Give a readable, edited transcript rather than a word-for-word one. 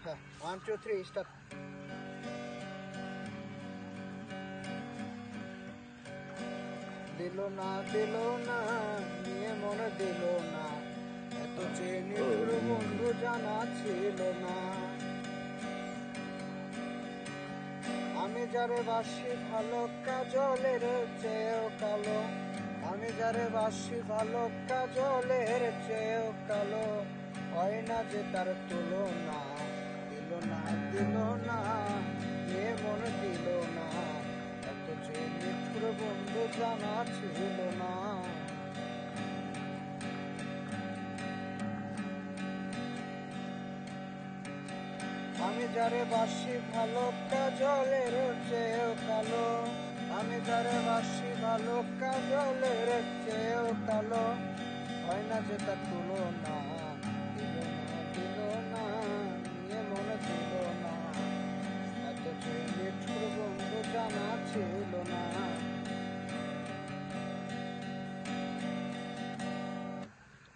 1 2 3 start. দিল না নিয়ে মনে দিল না, এত চেয়ে নিঠুর বন্ধু জানা ছিল না। আমি যারে বাসি ভালো কাজলের চেয়েও কালো, আমি যারে বাসি ভালো কাজলের চেয়েও কালো, হয় না যে তার তুলনা। দিল না নিয়ে মনে দিল না, এত চেয়ে নিঠুর বন্ধু জানা ছিল না। আমি যারে বাসি ভালো কাজলের চেয়েও কালো, আমি যারে বাসি ভালো কাজলের চেয়েও কালো, হয় না যে তার তুলনা।